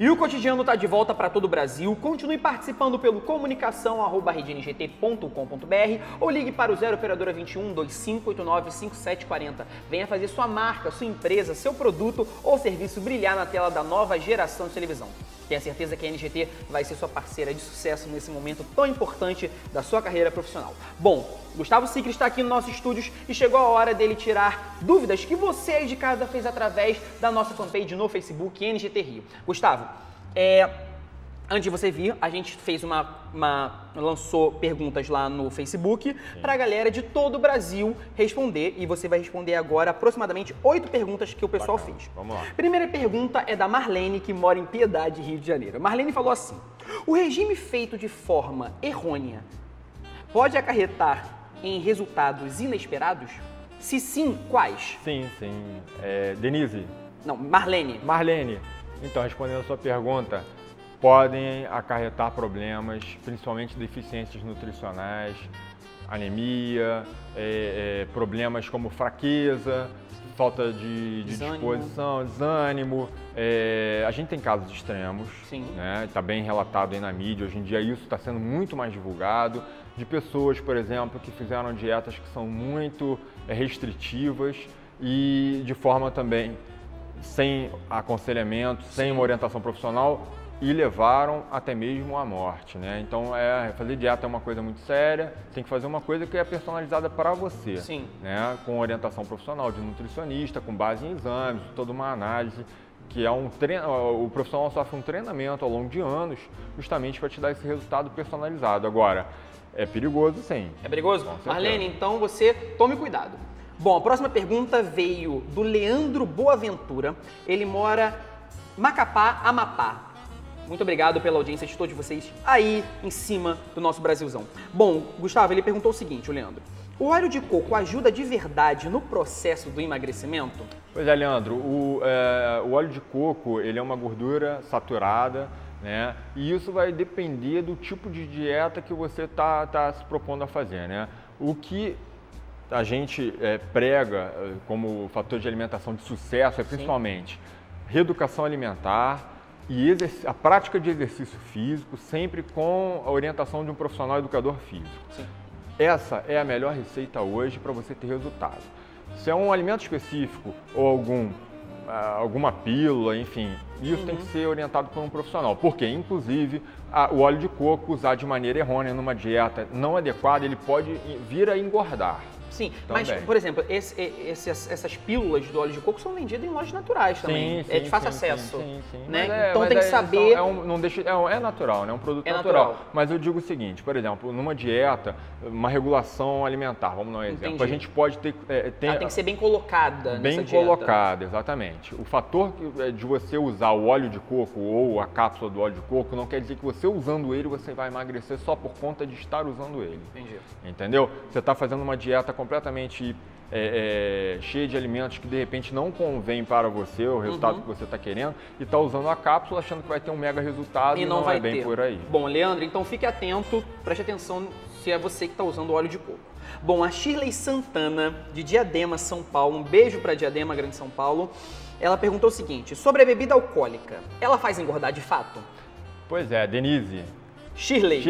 E o Cotidiano está de volta para todo o Brasil. Continue participando pelo comunicação@redngt.com.br ou ligue para o 0 operadora 21 2589 5740. Venha fazer sua marca, sua empresa, seu produto ou serviço brilhar na tela da nova geração de televisão. Tenha certeza que a NGT vai ser sua parceira de sucesso nesse momento tão importante da sua carreira profissional. Bom, Gustavo Sicre está aqui nos nossos estúdios e chegou a hora dele tirar dúvidas que você aí de casa fez através da nossa fanpage no Facebook NGT Rio. Gustavo, antes de você vir, a gente fez lançou perguntas lá no Facebook para a galera de todo o Brasil responder e você vai responder agora aproximadamente 8 perguntas que o pessoal fez. Vamos lá. Primeira pergunta é da Marlene, que mora em Piedade, Rio de Janeiro. Marlene falou assim: o regime feito de forma errônea pode acarretar em resultados inesperados? Se sim, quais? Sim. Denise? Não, Marlene. Marlene. Então, respondendo a sua pergunta, podem acarretar problemas, principalmente deficiências nutricionais, anemia, problemas como fraqueza, falta de disposição, desânimo. A gente tem casos extremos, né? Está bem relatado aí na mídia. Hoje em dia isso está sendo muito mais divulgado, de pessoas, por exemplo, que fizeram dietas que são muito restritivas e de forma também sem aconselhamento, sem uma orientação profissional, e levaram até mesmo à morte, né? Então, fazer dieta é uma coisa muito séria, tem que fazer uma coisa que é personalizada para você, né? Com orientação profissional de nutricionista, com base em exames, toda uma análise, que é o profissional sofre um treinamento ao longo de anos, justamente para te dar esse resultado personalizado. Agora, é perigoso, sim. É perigoso? Marlene, então você tome cuidado. Bom, a próxima pergunta veio do Leandro Boaventura. Ele mora Macapá, Amapá. Muito obrigado pela audiência de todos vocês aí em cima do nosso Brasilzão. Bom, Gustavo, ele perguntou o seguinte, o Leandro: o óleo de coco ajuda de verdade no processo do emagrecimento? Pois é, Leandro, o óleo de coco, ele é uma gordura saturada, né? E isso vai depender do tipo de dieta que você tá se propondo a fazer, né? O que a gente prega como fator de alimentação de sucesso é principalmente reeducação alimentar e a prática de exercício físico, sempre com a orientação de um profissional educador físico. Essa é a melhor receita hoje para você ter resultado. Se é um alimento específico ou alguma pílula, enfim, isso tem que ser orientado por um profissional. Porque, inclusive, o óleo de coco usado de maneira errônea numa dieta não adequada, ele pode vir a engordar. Sim, também. Mas, por exemplo, essas pílulas do óleo de coco são vendidas em lojas naturais também. É de fácil acesso. Né? Então tem que saber. É natural, né? É um produto natural. Mas eu digo o seguinte, por exemplo, numa dieta, uma regulação alimentar, vamos dar um exemplo. Entendi. A gente pode ter. Ela tem que ser bem colocada nessa dieta. Bem colocada, exatamente. O fator de você usar o óleo de coco ou a cápsula do óleo de coco não quer dizer que você usando ele você vai emagrecer só por conta de estar usando ele. Entendi. Entendeu? Você está fazendo uma dieta completamente cheia de alimentos que de repente não convém para você, o resultado que você está querendo, e está usando a cápsula achando que vai ter um mega resultado e não vai bem por aí. Bom, Leandro, então fique atento, preste atenção se é você que está usando o óleo de coco. Bom, a Shirley Santana, de Diadema, São Paulo, um beijo para Diadema, Grande São Paulo, ela perguntou o seguinte: sobre a bebida alcoólica, ela faz engordar de fato? Pois é, Denise. Shirley.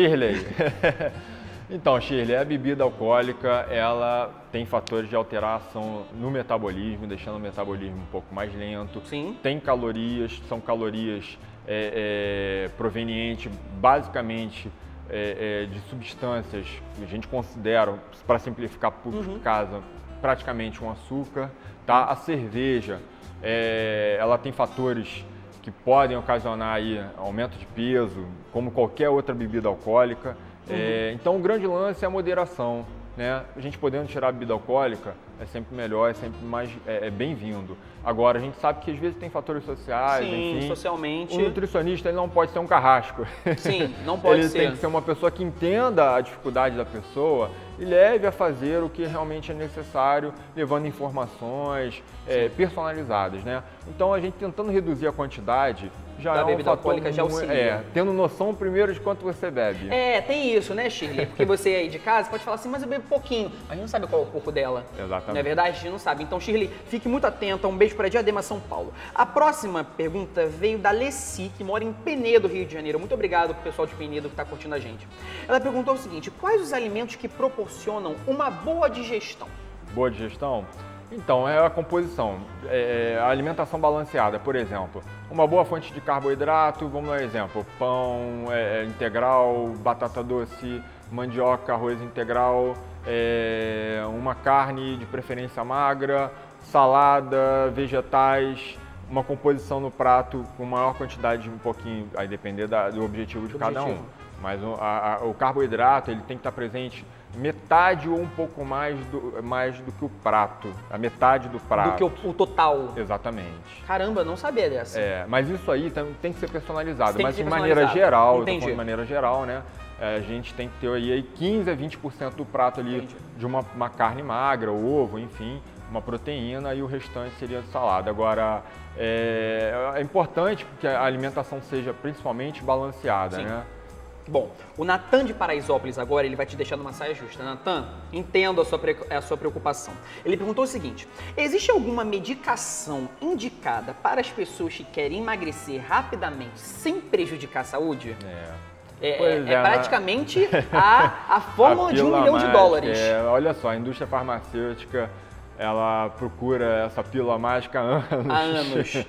Então, Shirley, a bebida alcoólica, ela tem fatores de alteração no metabolismo, deixando o metabolismo um pouco mais lento. Tem calorias, são calorias provenientes basicamente de substâncias que a gente considera, para simplificar por casa, praticamente um açúcar. Tá? A cerveja, ela tem fatores que podem ocasionar aí aumento de peso, como qualquer outra bebida alcoólica. Então, o grande lance é a moderação, né? A gente podendo tirar a bebida alcoólica é sempre melhor, é sempre mais bem-vindo. Agora, a gente sabe que às vezes tem fatores sociais, enfim. Socialmente. O nutricionista ele não pode ser um carrasco. Sim, não pode ser. Ele tem que ser uma pessoa que entenda a dificuldade da pessoa e leve a fazer o que realmente é necessário, levando informações personalizadas, né? Então, a gente tentando reduzir a quantidade já da é um bebida fator alcoólica já auxilia. tendo noção primeiro de quanto você bebe. Tem isso, né, Shirley? Porque você aí de casa pode falar assim, mas eu bebo pouquinho. A gente não sabe qual é o corpo dela. Exatamente. Não é verdade? A gente não sabe. Então, Shirley, fique muito atenta. Um beijo para Diadema, São Paulo. A próxima pergunta veio da Leci, que mora em Penedo, Rio de Janeiro. Muito obrigado pro pessoal de Penedo que está curtindo a gente. Ela perguntou o seguinte, quais os alimentos que proporcionam uma boa digestão? Boa digestão? Então, é a composição, a alimentação balanceada, por exemplo, uma boa fonte de carboidrato, vamos dar um exemplo, pão integral, batata doce, mandioca, arroz integral, uma carne de preferência magra, salada, vegetais, uma composição no prato com maior quantidade, um pouquinho, aí depender do objetivo de cada um. Mas o carboidrato ele tem que estar presente metade ou um pouco mais do que o prato, a metade do prato. Do que o total. Exatamente. Caramba, não sabia dessa. Mas isso aí tem que ser personalizado. Mas de personalizado. maneira geral, eu tô Entendi. falando de maneira geral, né? A gente tem que ter aí 15 a 20% do prato ali de uma carne magra, ovo, enfim, uma proteína e o restante seria salada. Agora, é importante que a alimentação seja principalmente balanceada, Sim. né? Bom, o Natan de Paraisópolis agora, ele vai te deixar numa saia justa. Natan, entendo a sua preocupação. Ele perguntou o seguinte, existe alguma medicação indicada para as pessoas que querem emagrecer rapidamente sem prejudicar a saúde? Praticamente a fórmula de $1 milhão. Olha só, a indústria farmacêutica, ela procura essa pílula mágica há anos.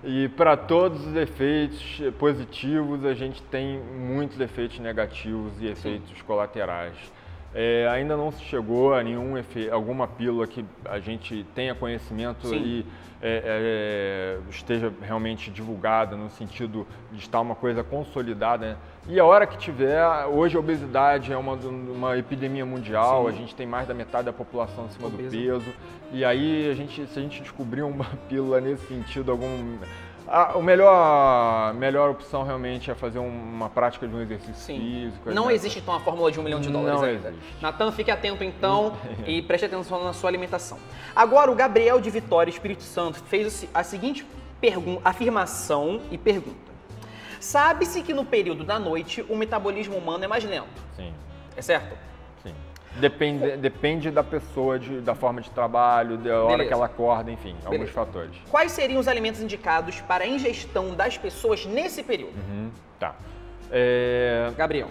E para todos os efeitos positivos, a gente tem muitos efeitos negativos e efeitos colaterais. Ainda não se chegou a alguma pílula que a gente tenha conhecimento e esteja realmente divulgada no sentido de estar uma coisa consolidada, né? E a hora que tiver, hoje a obesidade é uma epidemia mundial, Sim. a gente tem mais da metade da população acima do peso, e aí se a gente descobrir uma pílula nesse sentido, a melhor opção realmente é fazer uma prática de um exercício físico. Não existe então a fórmula de $1 milhão Não ainda. existe. Natan, fique atento então e preste atenção na sua alimentação. Agora o Gabriel de Vitória, Espírito Santo, fez a seguinte afirmação e pergunta. Sabe-se que no período da noite o metabolismo humano é mais lento. Sim. É certo? Sim. Depende da pessoa, da forma de trabalho, da hora que ela acorda, enfim, alguns fatores. Quais seriam os alimentos indicados para a ingestão das pessoas nesse período? Tá. Gabriel.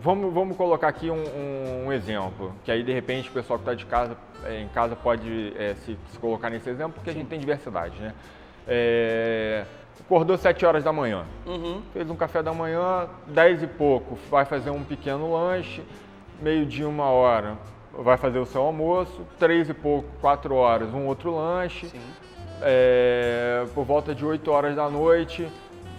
Vamos colocar aqui um exemplo, que aí de repente o pessoal que está em casa pode se colocar nesse exemplo, porque a gente tem diversidade, né? Acordou 7 horas da manhã, fez um café da manhã, 10 e pouco, vai fazer um pequeno lanche, meio-dia, 1h, vai fazer o seu almoço, 3 e pouco, 4 horas, um outro lanche, por volta de 8 horas da noite,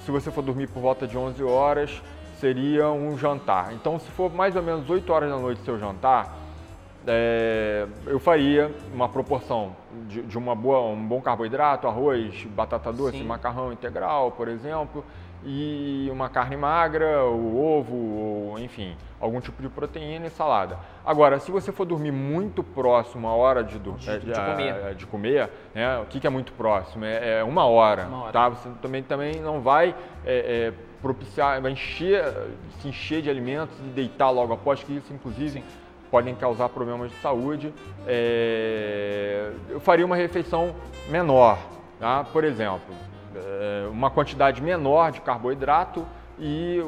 se você for dormir por volta de 11 horas, seria um jantar. Então, se for mais ou menos 8 horas da noite seu jantar, eu faria uma proporção de um bom carboidrato, arroz, batata doce, macarrão integral, por exemplo, e uma carne magra, o ovo, ou, enfim, algum tipo de proteína e salada. Agora, se você for dormir muito próximo à hora de comer, né, o que é muito próximo? É 1 hora, tá? Você também não vai propiciar, vai se encher de alimentos e deitar logo após, que isso, inclusive, podem causar problemas de saúde. Eu faria uma refeição menor, tá? Por exemplo, uma quantidade menor de carboidrato e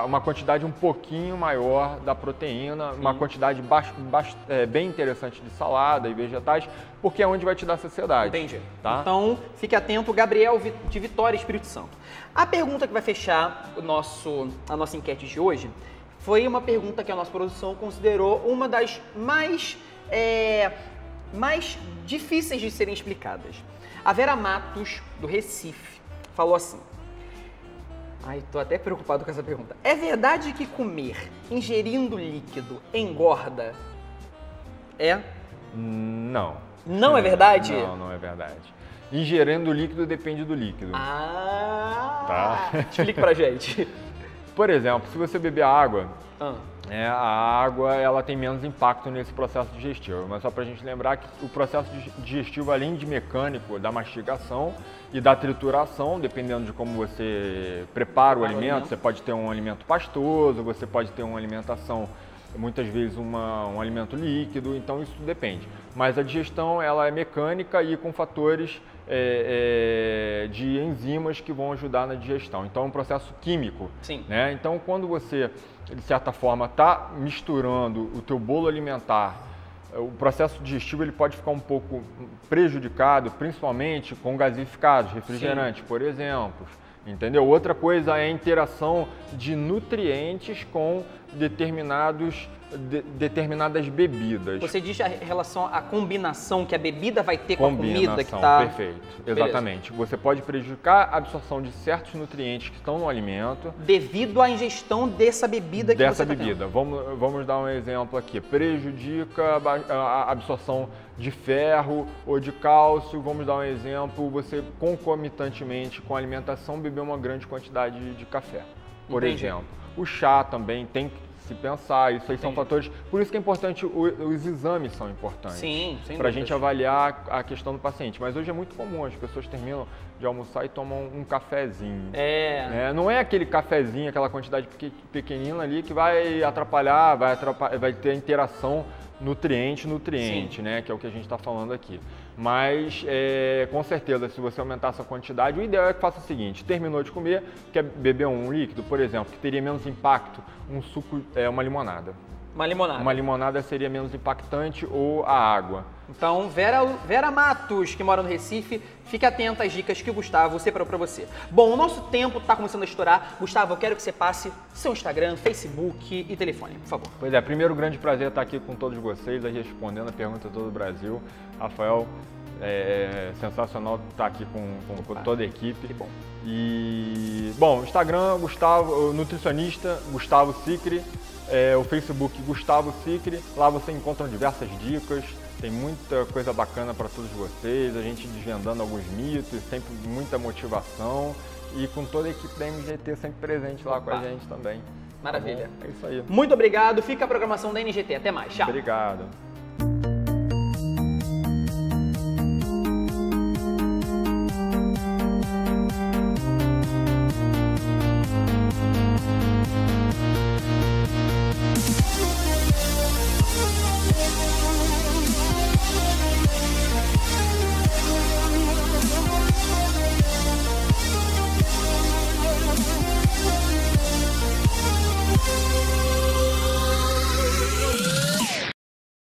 uma quantidade um pouquinho maior da proteína, uma quantidade bem interessante de salada e vegetais, porque é onde vai te dar saciedade. Entendi. Tá? Então, fique atento, Gabriel de Vitória, Espírito Santo. A pergunta que vai fechar a nossa enquete de hoje foi uma pergunta que a nossa produção considerou uma das mais difíceis de serem explicadas. A Vera Matos, do Recife, falou assim. Ai, tô até preocupado com essa pergunta. É verdade que comer ingerindo líquido engorda? Não. Não é verdade? Não é verdade. Ingerindo líquido depende do líquido. Explique pra gente. Por exemplo, se você beber água, A água ela tem menos impacto nesse processo digestivo, mas só para a gente lembrar que o processo digestivo, além de mecânico, da mastigação e da trituração, dependendo de como você prepara o alimento, você pode ter um alimento pastoso, você pode ter uma alimentação, muitas vezes um alimento líquido, então isso depende. Mas a digestão ela é mecânica e com fatores de enzimas que vão ajudar na digestão. Então é um processo químico. Sim. Né? Então quando você, de certa forma, está misturando o teu bolo alimentar, o processo digestivo ele pode ficar um pouco prejudicado, principalmente com gasificados, refrigerantes, por exemplo. Entendeu? Outra coisa é a interação de nutrientes com determinadas bebidas. Você diz a relação à combinação que a bebida vai ter com a comida que está... Perfeito, exatamente. Beleza. Você pode prejudicar a absorção de certos nutrientes que estão no alimento devido à ingestão dessa bebida que você está tendo. Vamos dar um exemplo aqui. Prejudica a absorção de ferro ou de cálcio. Vamos dar um exemplo. Você concomitantemente com a alimentação beber uma grande quantidade de café, por exemplo. O chá também tem que se pensar, isso aí são fatores, por isso que é importante, os exames são importantes. Sim, para a gente avaliar a questão do paciente. Mas hoje é muito comum, as pessoas terminam de almoçar e tomam um cafezinho. Não é aquele cafezinho, aquela quantidade pequenina ali que vai atrapalhar, vai ter a interação nutriente, né? Que é o que a gente está falando aqui. Mas, com certeza, se você aumentar essa quantidade, o ideal é que faça o seguinte: terminou de comer, quer beber um líquido, por exemplo, que teria menos impacto, um suco, uma limonada. Uma limonada. Uma limonada seria menos impactante, ou a água. Então, Vera Matos, que mora no Recife, fique atenta às dicas que o Gustavo separou para você. Bom, o nosso tempo está começando a estourar. Gustavo, eu quero que você passe seu Instagram, Facebook e telefone, por favor. Pois é, primeiro grande prazer estar aqui com todos vocês, respondendo a pergunta de todo o Brasil. Rafael, sensacional estar aqui com toda a equipe. Que bom. E, bom, Instagram, Gustavo, nutricionista, Gustavo Sicri. O Facebook Gustavo Sicri, lá você encontra diversas dicas, tem muita coisa bacana para todos vocês, a gente desvendando alguns mitos, sempre muita motivação e com toda a equipe da NGT sempre presente lá com a gente também. Maravilha. Tá bom? É isso aí. Muito obrigado, fica a programação da NGT, até mais, tchau. Obrigado.